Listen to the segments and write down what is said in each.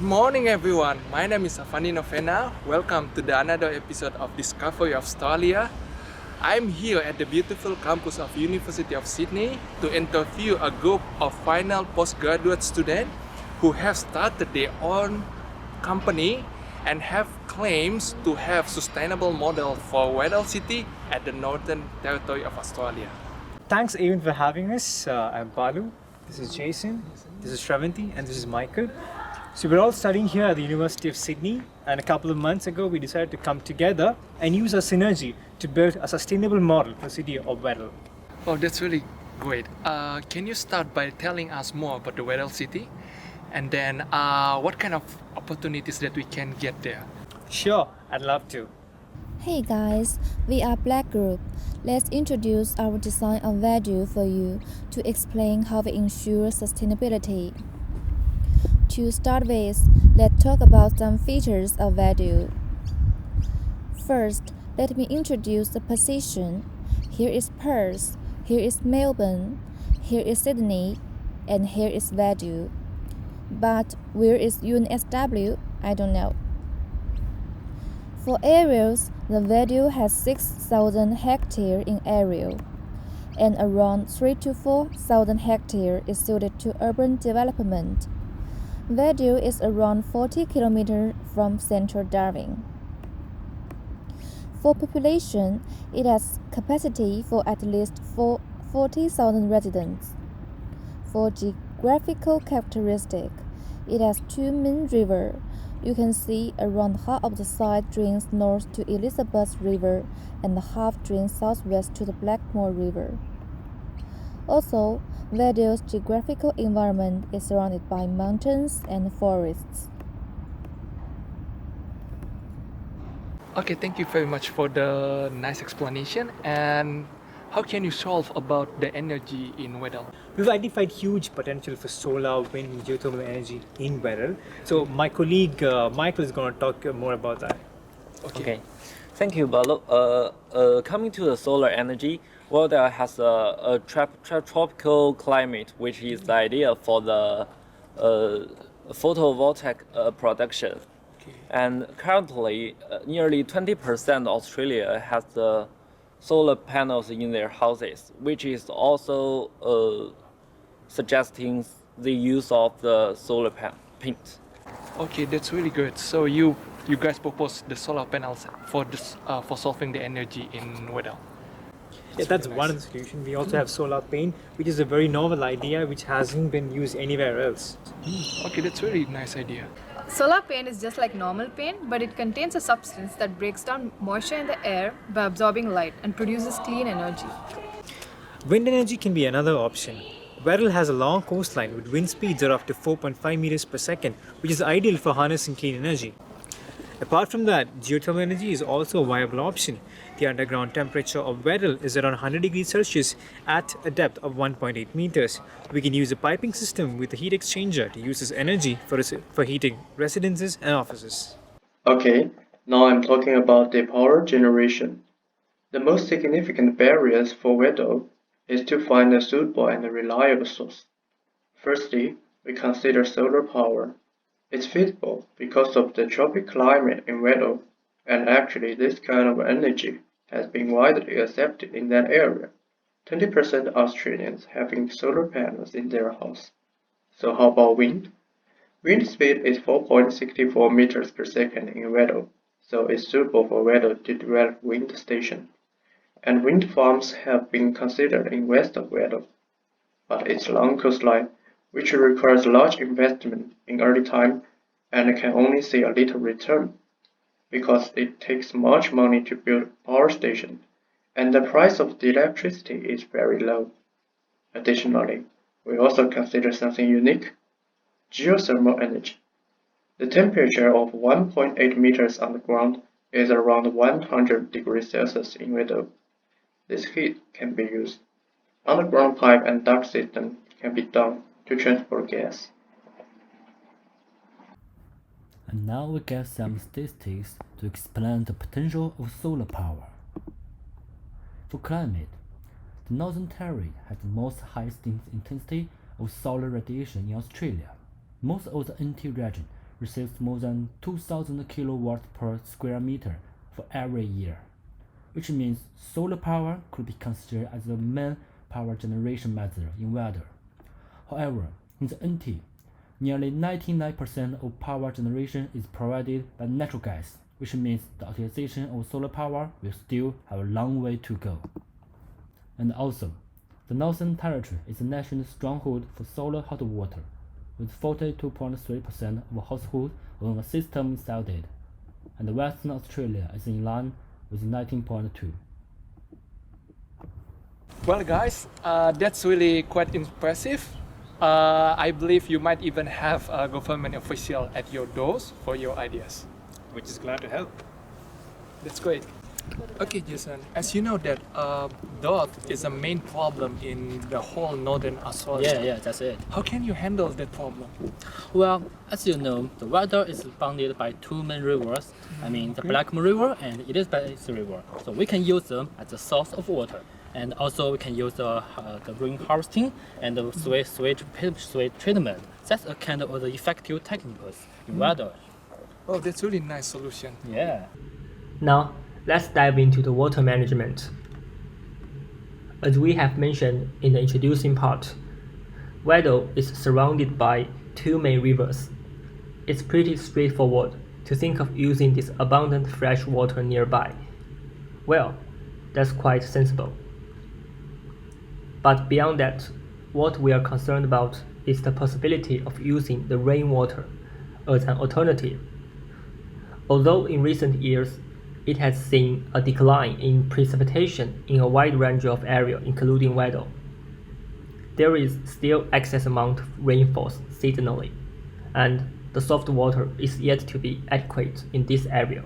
Good morning, everyone. My name is Afani Novena. Welcome to another episode of Discovery of Australia. I'm here at the beautiful campus of University of Sydney to interview a group of final postgraduate students who have started their own company and have claims to have sustainable model for Weddell City at the Northern Territory of Australia. Thanks, Evan, for having us. I'm Balu. This is Jason. This is Shravanti, and this is Michael. So we're all studying here at the University of Sydney, and a couple of months ago we decided to come together and use our synergy to build a sustainable model for the city of Weddell. Oh, that's really great. Can you start by telling us more about the Weddell City? And then what kind of opportunities that we can get there? Sure, I'd love to. Hey guys, we are Black Group. Let's introduce our design of Weddell for you to explain how we ensure sustainability. To start with, let's talk about some features of Weddell. First, let me introduce the position. Here is Perth, here is Melbourne, here is Sydney, and here is Weddell. But where is UNSW? I don't know. For areas, the Weddell has 6,000 hectares in area, and around 3,000 to 4,000 hectares is suited to urban development. Weddell is around 40 kilometers from central Darwin. For population, it has capacity for at least 40,000 residents. For geographical characteristic, it has two main rivers. You can see around half of the site drains north to Elizabeth River and half drains southwest to the Blackmore River. Also, Weddell's geographical environment is surrounded by mountains and forests. Okay, thank you very much for the nice explanation. And how can you solve about the energy in Weddell? We've identified huge potential for solar, wind, and geothermal energy in Weddell. So my colleague Michael is going to talk more about that. Okay, thank you, Balu. Coming to the solar energy, Weddell has a tropical climate, which is the idea for the photovoltaic production. Okay. And currently, nearly 20% of Australia has the solar panels in their houses, which is also suggesting the use of the solar paint. Okay, that's really good. So you guys propose the solar panels for this for solving the energy in Weddell. Yeah, that's one of the solutions. We also have solar paint, which is a very novel idea which hasn't been used anywhere else. Okay, that's really nice idea. Solar paint is just like normal paint, but it contains a substance that breaks down moisture in the air by absorbing light and produces clean energy. Wind energy can be another option. Weddell has a long coastline with wind speeds of up to 4.5 meters per second, which is ideal for harnessing clean energy. Apart from that, geothermal energy is also a viable option. The underground temperature of Weddell is around 100 degrees Celsius at a depth of 1.8 meters. We can use a piping system with a heat exchanger to use this energy for heating residences and offices. Okay, now I'm talking about the power generation. The most significant barriers for Weddell is to find a suitable and reliable source. Firstly, we consider solar power. It's feasible because of the tropical climate in Weddell, and actually this kind of energy has been widely accepted in that area. 20% of Australians having solar panels in their house. So how about wind? Wind speed is 4.64 meters per second in Weddell, so it's suitable for Weddell to develop wind station. And wind farms have been considered in west of Weddell, but its long coastline, which requires large investment in early time and can only see a little return, because it takes much money to build a power station, and the price of the electricity is very low. Additionally, we also consider something unique: geothermal energy. The temperature of 1.8 meters underground is around 100 degrees Celsius in Weddell. This heat can be used. Underground pipe and duct system can be done to transport gas. And now we get some statistics to explain the potential of solar power. For climate, the Northern Territory has the most highest intensity of solar radiation in Australia. Most of the NT region receives more than 2000 kilowatts per square meter for every year, which means solar power could be considered as the main power generation method in Weddell. However, in the NT, nearly 99% of power generation is provided by natural gas, which means the utilization of solar power will still have a long way to go. And also, the Northern Territory is the national stronghold for solar hot water, with 42.3% of households own a system installed, and Western Australia is in line with 19.2. Well, guys, that's really quite impressive. I believe you might even have a government official at your doors for your ideas. Which is glad to help. That's great. Okay, Jason, as you know that drought is a main problem in the whole northern Australia. Yeah, that's it. How can you handle that problem? Well, as you know, the Weddell is bounded by two main rivers. I mean, the Blackmore River and Elizabeth River. So we can use them as a source of water. And also we can use the rain harvesting and the sewage treatment. That's a kind of the effective techniques in Weddell. Oh, that's really nice solution. Yeah. Now, let's dive into the water management. As we have mentioned in the introducing part, Weddell is surrounded by two main rivers. It's pretty straightforward to think of using this abundant fresh water nearby. Well, that's quite sensible. But beyond that, what we are concerned about is the possibility of using the rainwater as an alternative. Although in recent years, it has seen a decline in precipitation in a wide range of areas, including Weddell, there is still excess amount of rainfall seasonally, and the soft water is yet to be adequate in this area.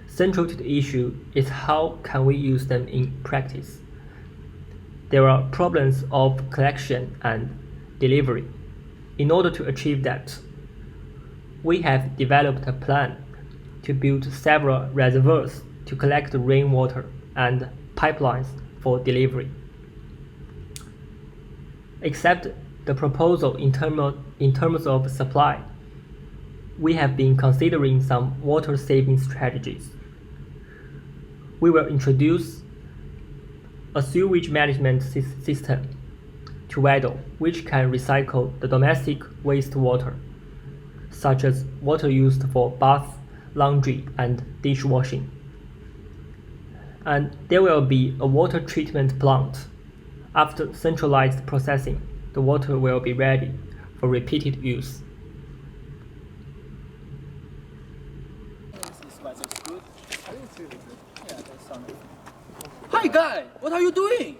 Central to the issue is how can we use them in practice. There are problems of collection and delivery. In order to achieve that, we have developed a plan to build several reservoirs to collect rainwater and pipelines for delivery. Except the proposal in terms of supply, we have been considering some water-saving strategies. We will introduce a sewage management system to Weddell, which can recycle the domestic wastewater, such as water used for bath, laundry, and dishwashing. And there will be a water treatment plant. After centralized processing, the water will be ready for repeated use. Hi guy, what are you doing?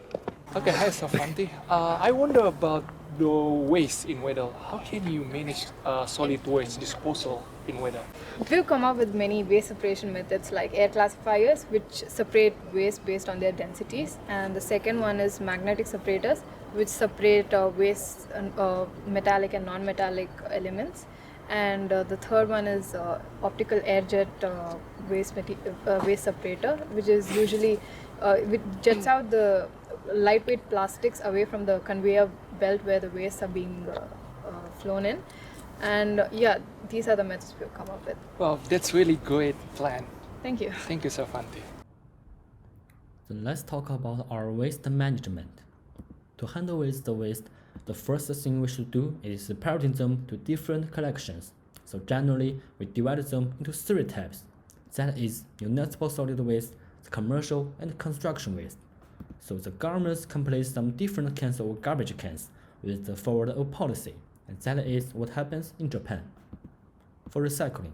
Okay, hi Safanti. I wonder about the waste in Weddell. How can you manage solid waste disposal in Weddell? We've come up with many waste separation methods like air classifiers, which separate waste based on their densities, and the second one is magnetic separators, which separate waste, metallic and non-metallic elements, and the third one is optical air jet waste separator, which is usually which jets out the lightweight plastics away from the conveyor belt where the wastes are being flown in. And yeah, these are the methods we've come up with. Wow, that's really great plan. Thank you. Thank you, Safanti. Then let's talk about our waste management. To handle with the waste, the first thing we should do is separating them to different collections. So generally, we divide them into three types. That is municipal solid waste, the commercial, and construction waste. So the governments can place some different kinds of garbage cans with the forward of policy, and that is what happens in Japan. For recycling,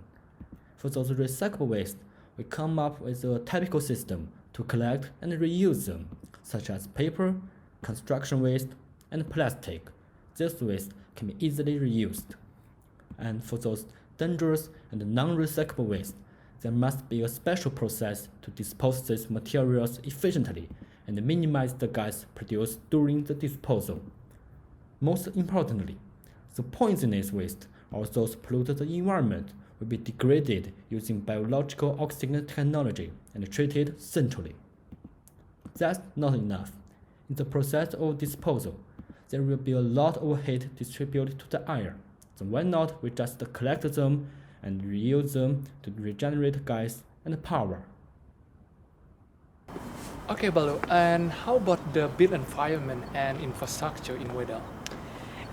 for those recyclable waste, we come up with a typical system to collect and reuse them, such as paper, construction waste, and plastic. This waste can be easily reused. And for those dangerous and non-recyclable waste, there must be a special process to dispose these materials efficiently and minimize the gas produced during the disposal. Most importantly, the poisonous waste or those polluted the environment will be degraded using biological oxygen technology and treated centrally. That's not enough. In the process of disposal, there will be a lot of heat distributed to the air. So why not we just collect them and reuse them to regenerate gas and power? Okay, Balu, and how about the built environment and infrastructure in Weddell?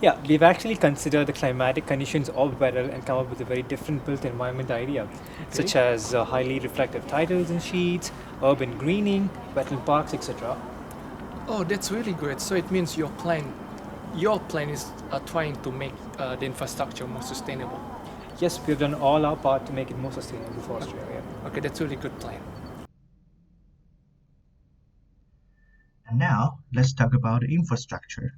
Yeah, we've actually considered the climatic conditions of Weddell and come up with a very different built environment idea, such as highly reflective titles and sheets, urban greening, wetland parks, etc. Oh, that's really great. So it means your plan is trying to make the infrastructure more sustainable. Yes, we've done all our part to make it more sustainable for Australia. Okay, that's really good plan. And now, let's talk about the infrastructure.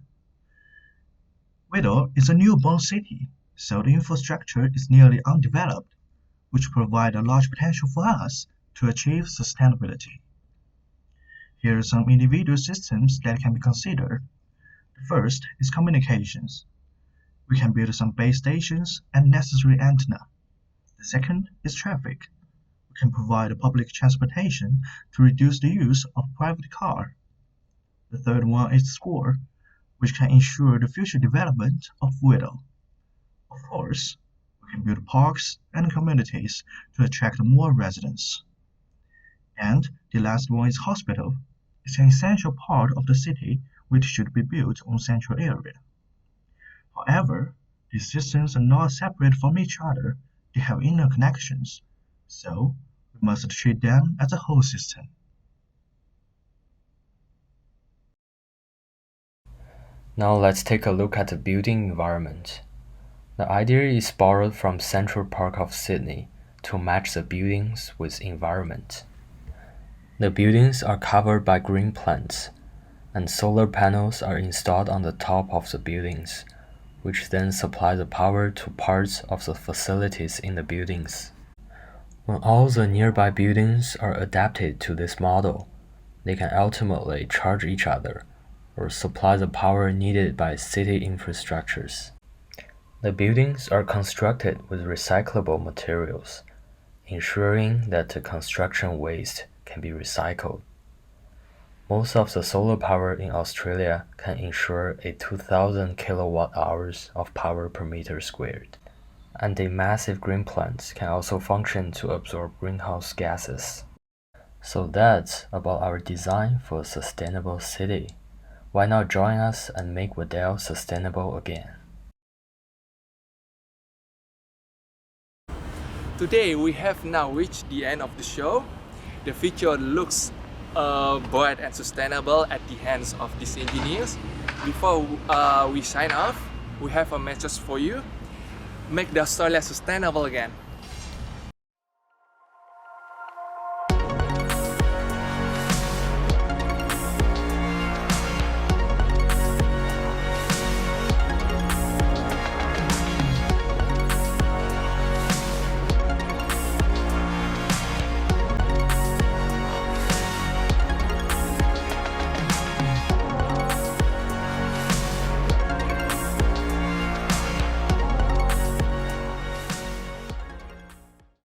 Weddell is a newborn city, so the infrastructure is nearly undeveloped, which provides a large potential for us to achieve sustainability. Here are some individual systems that can be considered. The first is communications. We can build some base stations and necessary antenna. The second is traffic. We can provide public transportation to reduce the use of private car. The third one is school, which can ensure the future development of Weddell. Of course, we can build parks and communities to attract more residents. And the last one is hospital. It's an essential part of the city which should be built on central area. However, these systems are not separate from each other, they have interconnections, so we must treat them as a whole system. Now let's take a look at the building environment. The idea is borrowed from Central Park of Sydney to match the buildings with environment. The buildings are covered by green plants, and solar panels are installed on the top of the buildings, which then supply the power to parts of the facilities in the buildings. When all the nearby buildings are adapted to this model, they can ultimately charge each other or supply the power needed by city infrastructures. The buildings are constructed with recyclable materials, ensuring that the construction waste can be recycled. Most of the solar power in Australia can ensure a 2,000 kilowatt-hours of power per meter squared. And the massive green plants can also function to absorb greenhouse gases. So that's about our design for a sustainable city. Why not join us and make Weddell sustainable again? Today we have now reached the end of the show. The future looks bright and sustainable at the hands of these engineers. Before we sign off, we have a message for you. Make the Australia sustainable again.